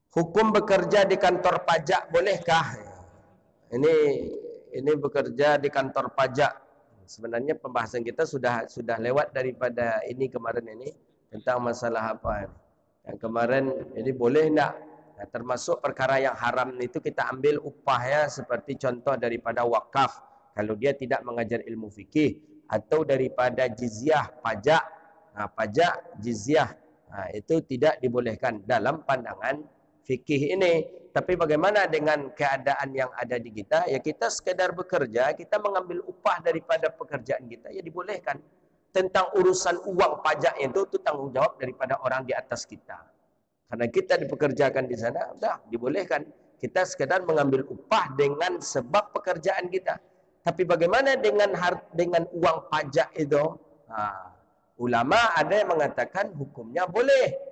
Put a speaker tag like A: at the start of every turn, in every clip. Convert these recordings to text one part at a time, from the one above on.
A: Hukum bekerja di kantor pajak bolehkah? Ini bekerja di kantor pajak. Sebenarnya pembahasan kita sudah lewat daripada ini kemarin ini tentang masalah apa ini. Yang kemarin jadi boleh enggak? Nah, termasuk perkara yang haram itu kita ambil upahnya seperti contoh daripada wakaf kalau dia tidak mengajar ilmu fikih, atau daripada jizyah pajak. Nah, pajak jizyah itu tidak dibolehkan dalam pandangan fikih ini. Tapi bagaimana dengan keadaan yang ada di kita? Ya kita sekedar bekerja, kita mengambil upah daripada pekerjaan kita, ya dibolehkan. Tentang urusan uang pajak itu tanggung jawab daripada orang di atas kita. Karena kita dipekerjakan di sana, sudah dibolehkan. Kita sekedar mengambil upah dengan sebab pekerjaan kita. Tapi bagaimana dengan uang pajak itu? Ulama ada yang mengatakan hukumnya boleh.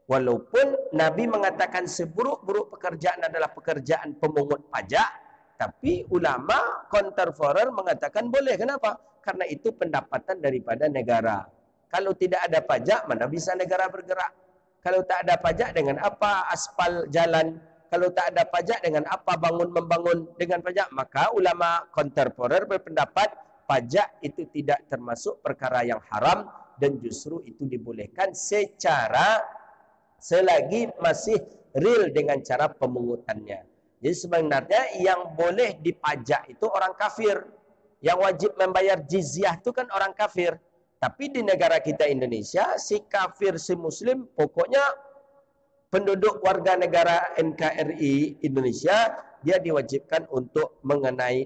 A: Walaupun Nabi mengatakan seburuk-buruk pekerjaan adalah pekerjaan pemungut pajak, tapi ulama kontemporer mengatakan boleh. Kenapa? Karena itu pendapatan daripada negara. Kalau tidak ada pajak, mana bisa negara bergerak? Kalau tak ada pajak, dengan apa aspal jalan? Kalau tak ada pajak, dengan apa bangun-membangun dengan pajak? Maka ulama kontemporer berpendapat pajak itu tidak termasuk perkara yang haram dan justru itu dibolehkan selagi masih real dengan cara pemungutannya. Jadi sebenarnya yang boleh dipajak itu orang kafir. Yang wajib membayar jizyah itu kan orang kafir. Tapi di negara kita Indonesia, si kafir, si muslim, pokoknya penduduk warga negara NKRI Indonesia, dia diwajibkan untuk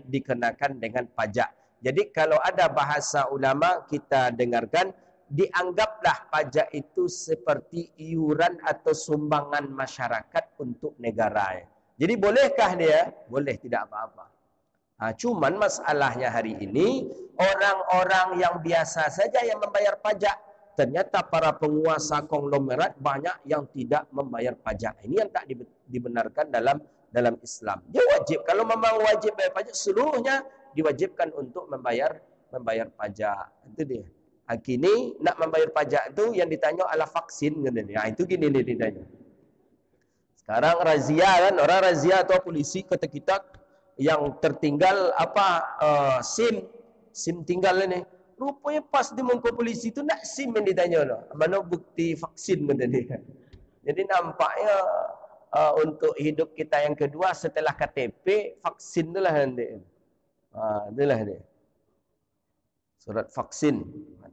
A: dikenakan dengan pajak. Jadi kalau ada bahasa ulama kita dengarkan, dianggaplah pajak itu seperti iuran atau sumbangan masyarakat untuk negara. Jadi bolehkah dia? Boleh, tidak apa-apa. Cuman masalahnya hari ini, orang-orang yang biasa saja yang membayar pajak. Ternyata para penguasa konglomerat banyak yang tidak membayar pajak. Ini yang tak dibenarkan dalam Islam. Dia wajib, kalau memang wajib bayar pajak, seluruhnya diwajibkan untuk membayar pajak. Itu dia. Kini nak membayar pajak itu yang ditanya adalah vaksin. Itu gini nih ditanya. Sekarang razia kan, orang razia atau polisi kata kita yang tertinggal SIM tinggal ini. Rupanya pas di muka polisi itu nak SIM yang ditanya loh. Mana bukti vaksin kata dia. Jadi nampaknya untuk hidup kita yang kedua setelah KTP, vaksin itulah nanti. Itulah dia. Surat vaksin,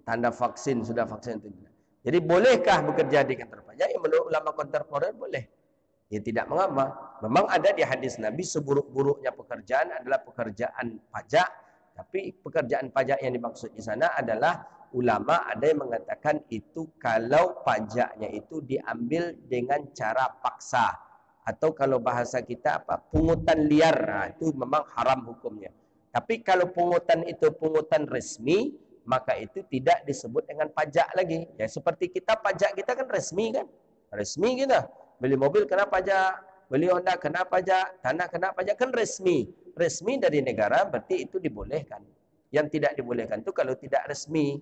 A: tanda vaksin, sudah vaksin itu. Jadi bolehkah bekerja di kantor pajak? Ya, menurut ulama kontemporer boleh. Ya tidak mengapa. Memang ada di hadis Nabi seburuk-buruknya pekerjaan adalah pekerjaan pajak. Tapi pekerjaan pajak yang dimaksud di sana adalah ulama ada yang mengatakan itu kalau pajaknya itu diambil dengan cara paksa. Atau kalau bahasa kita pungutan liar. Itu memang haram hukumnya. Tapi kalau pungutan itu pungutan resmi, maka itu tidak disebut dengan pajak lagi. Ya seperti kita, pajak kita kan resmi kan? Resmi kita. Beli mobil kena pajak, beli Honda kena pajak, tanah kena pajak, kan resmi. Resmi dari negara berarti itu dibolehkan. Yang tidak dibolehkan itu kalau tidak resmi.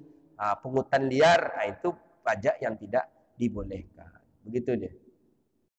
A: Pungutan liar, itu pajak yang tidak dibolehkan. Begitu dia.